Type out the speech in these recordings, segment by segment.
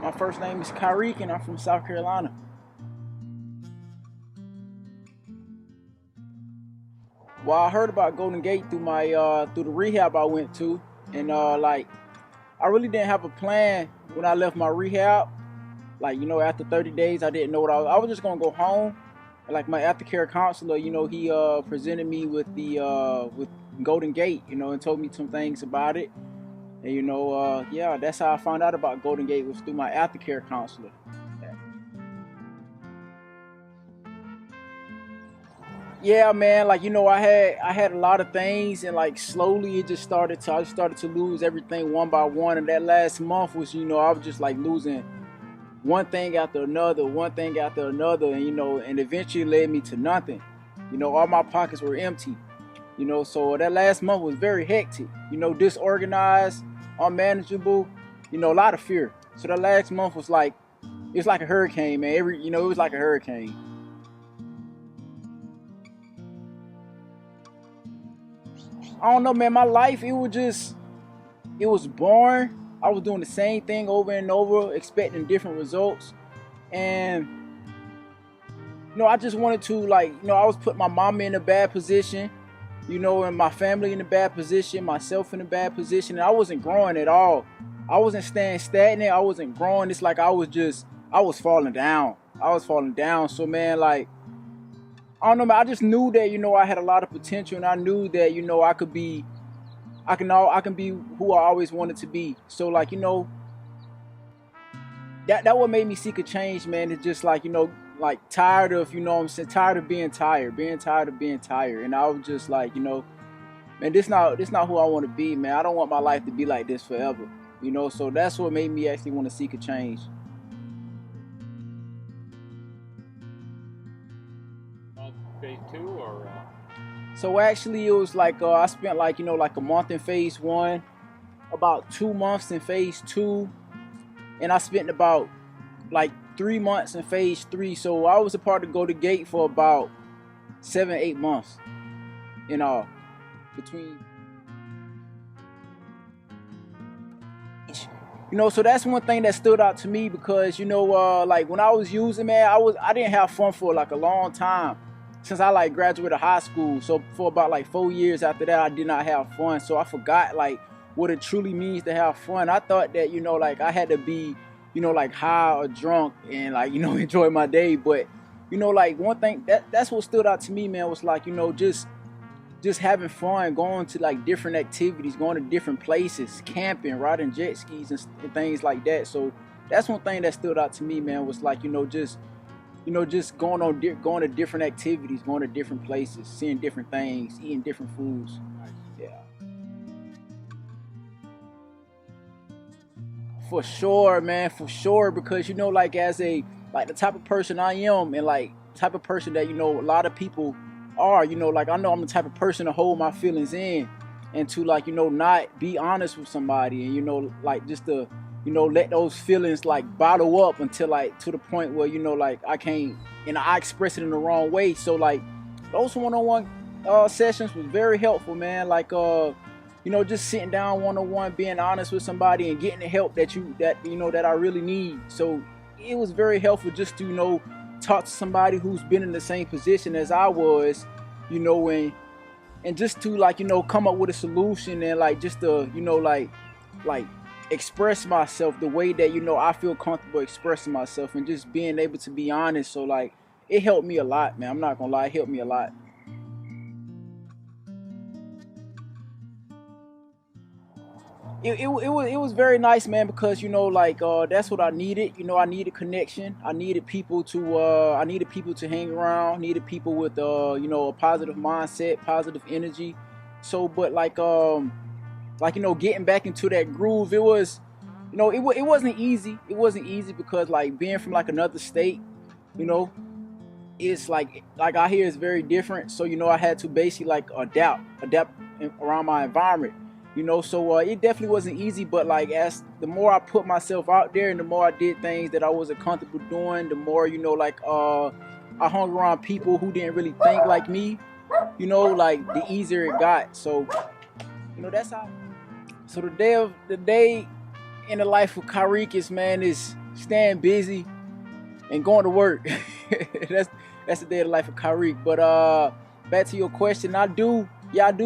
My first name is Kyreek, and I'm from South Carolina. Well, I heard about Golden Gate through my through the rehab I went to, and like I really didn't have a plan when I left my rehab. Like after 30 days, I didn't know what I was just gonna go home. And, like my aftercare counselor, he presented me with the with Golden Gate, and told me some things about it. And yeah, that's how I found out about Golden Gate was through my aftercare counselor. Yeah, man, like I had a lot of things, and like slowly it just started to I just started to lose everything one by one. And that last month was I was just like losing one thing after another, one thing after another, and and eventually led me to nothing. All my pockets were empty. So that last month was very hectic. Disorganized, unmanageable. A lot of fear. So that last month was like it's like a hurricane, man. It was like a hurricane. I don't know, man. My life, it was boring. I was doing the same thing over and over, expecting different results, and I just wanted to like, I was putting my mama in a bad position, and my family in a bad position, myself in a bad position, and I wasn't growing at all. I wasn't staying stagnant. I wasn't growing. It's like I was falling down. I was falling down. So man, like I don't know, man. I just knew that I had a lot of potential, and I knew that I can be who I always wanted to be. So like that what made me seek a change, man. It's just like like tired of what I'm saying, tired of being tired of being tired, and I was just like man, this not who I want to be, man. I don't want my life to be like this forever. So that's what made me actually want to seek a change. Phase two or So actually, it was like I spent like like a month in phase one, about 2 months in phase two, and I spent about like 3 months in phase three. So I was a part of Go to Gate for about 7, 8 months in all between. So that's one thing that stood out to me because like when I was using, man, I didn't have fun for like a long time since I like graduated high school. So for about like 4 years after that, I did not have fun. So I forgot like what it truly means to have fun. I thought that like I had to be like high or drunk and like enjoy my day. But like one thing that's what stood out to me, man, was like just having fun, going to like different activities, going to different places, camping, riding jet skis and things like that. So that's one thing that stood out to me, man, was like just going to different activities, going to different places, seeing different things, eating different foods. Yeah, for sure, man, for sure. Because like as a like the type of person I am, and like type of person that a lot of people are. Like I know I'm the type of person to hold my feelings in, and to like not be honest with somebody, and like just to let those feelings like bottle up until like to the point where like I can't, and I express it in the wrong way. So like those one-on-one sessions was very helpful, man. Like just sitting down one-on-one, being honest with somebody and getting the help that I really need. So it was very helpful just to talk to somebody who's been in the same position as I was, and just to like come up with a solution, and like just to like express myself the way that I feel comfortable expressing myself, and just being able to be honest. So like it helped me a lot, man. I'm not gonna lie, it helped me a lot. It was very nice, man, because like that's what I needed. I needed connection. I needed people to hang around. Needed people with a positive mindset, positive energy. So but like getting back into that groove, it was it wasn't easy. It wasn't easy because like being from like another state, you know it's like out here is very different. So I had to basically like adapt around my environment. So it definitely wasn't easy, but like as the more I put myself out there and the more I did things that I wasn't comfortable doing, the more like I hung around people who didn't really think like me, like the easier it got. So that's how. So the day in the life of Kyreek is, man, is staying busy, and going to work. that's that's the daily life of Kyreek. But back to your question, I do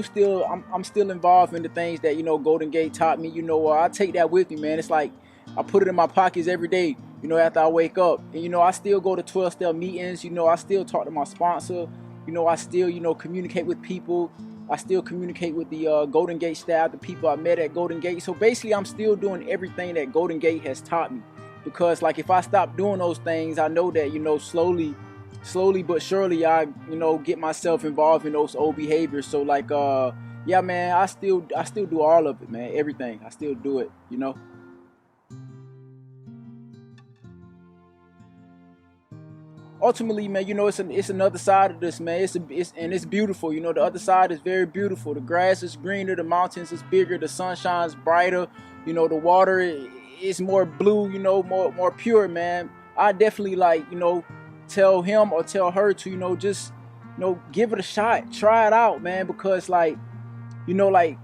still, I'm still involved in the things that Golden Gate taught me. I take that with me, man. It's like I put it in my pockets every day. After I wake up, and I still go to 12-step meetings. I still talk to my sponsor. I still communicate with people. I still communicate with the Golden Gate staff, the people I met at Golden Gate. So basically, I'm still doing everything that Golden Gate has taught me. Because like if I stop doing those things, I know that slowly but surely I get myself involved in those old behaviors. So like yeah, man, I still do all of it, man. Everything, I still do it. Ultimately, man, it's another side of this, man. It's beautiful. The other side is very beautiful. The grass is greener, the mountains is bigger, the sun shines brighter. The water is more blue. More pure, man. I definitely tell him or tell her to just give it a shot, try it out, man. Because I did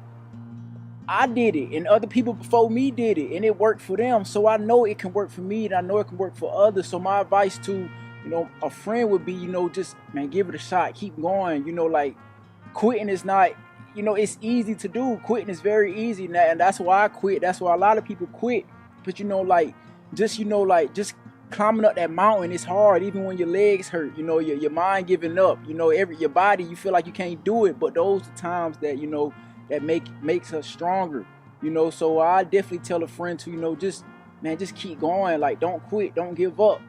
it and other people before me did it and it worked for them, so I know it can work for me and I know it can work for others. So my advice to a friend would be, just, man, give it a shot, keep going. Quitting is not, it's easy to do. Quitting is very easy now, and that's why I quit. That's why a lot of people quit. But just climbing up that mountain, it's hard. Even when your legs hurt, your mind giving up, your body, you feel like you can't do it. But those are times that that makes us stronger. So I definitely tell a friend to just keep going. Like, don't quit, don't give up.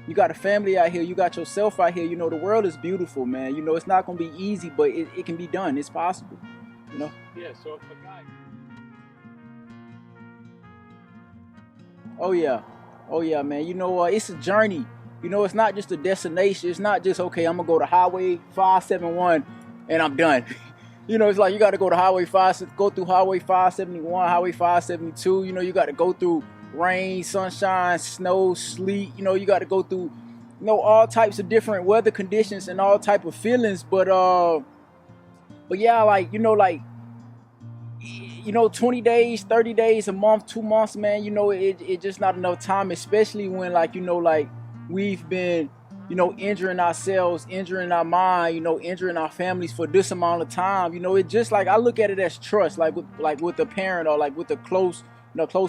You got a family out here, you got yourself out here. The world is beautiful, man. It's not gonna be easy, but it can be done. It's possible. Yeah. So if a guy. Oh yeah, man. It's a journey. It's not just a destination. It's not just, okay, I'm gonna go to Highway 571 and I'm done. It's like you got to go to go through Highway 571, Highway 572. You got to go through rain, sunshine, snow, sleet. You got to go through, all types of different weather conditions and all type of feelings. But yeah, 20 days, 30 days, a month, 2 months, man, it just not enough time, especially when we've been, injuring ourselves, injuring our mind, injuring our families for this amount of time. It just I look at it as trust, with a parent or with a close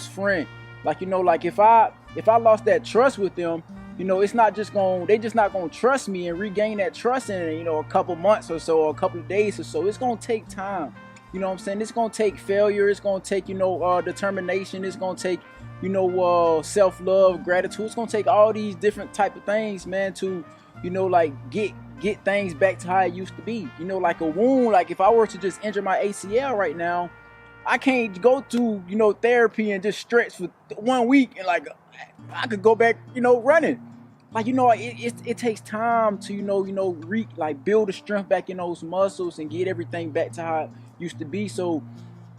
friend. If I lost that trust with them, it's not just they just not gonna trust me and regain that trust in a couple months or so, or a couple of days or so. It's gonna take time. What I'm saying? It's gonna take failure. It's gonna take determination. It's gonna take self-love, gratitude. It's gonna take all these different type of things, man, to get things back to how it used to be. Like a wound. Like if I were to just injure my ACL right now, I can't go through therapy and just stretch for 1 week and I could go back running. It takes time to build the strength back in those muscles and get everything back to how it used to be. So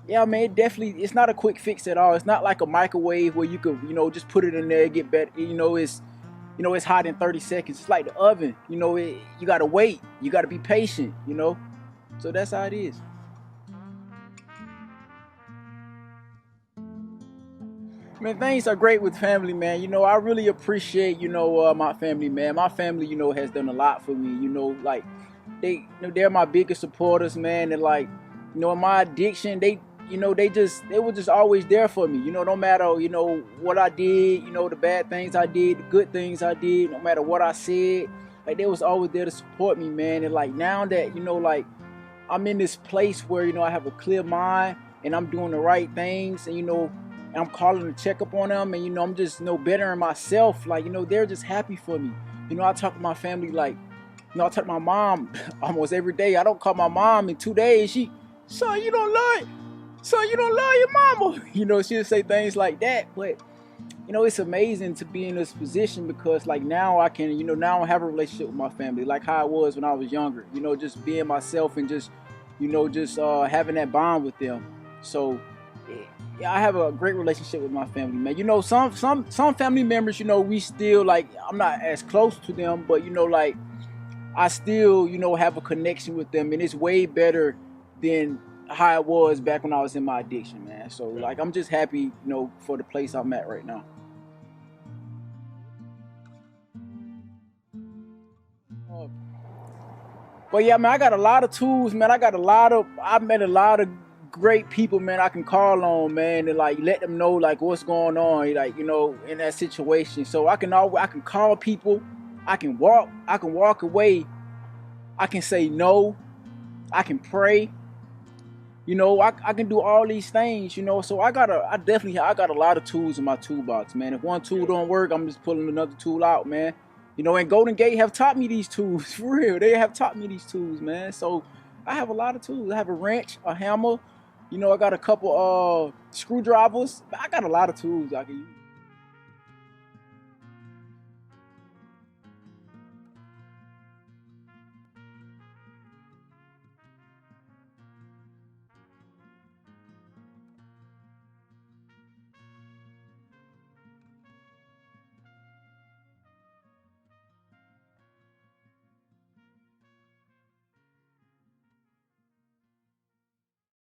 yeah, man, it's not a quick fix at all. It's not like a microwave where you could just put it in there and get better. It's hot in 30 seconds. It's like the oven. You gotta wait. You gotta be patient. So that's how it is. Man, things are great with family, man. I really appreciate, my family, man. My family, has done a lot for me. They're my biggest supporters, man. And in my addiction, they were just always there for me. No matter, what I did, the bad things I did, the good things I did, no matter what I said, they was always there to support me, man. And now that, I'm in this place where, I have a clear mind and I'm doing the right things and, I'm calling to check up on them and, I'm just, bettering myself. They're just happy for me. I talk to my family, I talk to my mom almost every day. I don't call my mom in 2 days. Son, you don't love your mama. She'll say things like that. But, it's amazing to be in this position because now I can, now I have a relationship with my family like how it was when I was younger, just being myself and just, having that bond with them. So, yeah, I have a great relationship with my family, man. Some family members, we still I'm not as close to them, but I still, have a connection with them, and it's way better than how it was back when I was in my addiction, man. So I'm just happy, for the place I'm at right now. But yeah, man, I got a lot of tools, man. I met a lot of great people, man, I can call on, man, and like let them know like what's going on, like, you know, in that situation. So I can call people, I can walk away, I can say no, I can pray, you know, I can do all these things, you know. So I got a lot of tools in my toolbox, man. If one tool don't work, I'm just pulling another tool out, man. You know, and Golden Gate have taught me these tools, for real. They have taught me these tools, man. So I have a lot of tools. I have a wrench, a hammer, you know, I got a couple screwdrivers. I got a lot of tools I can use.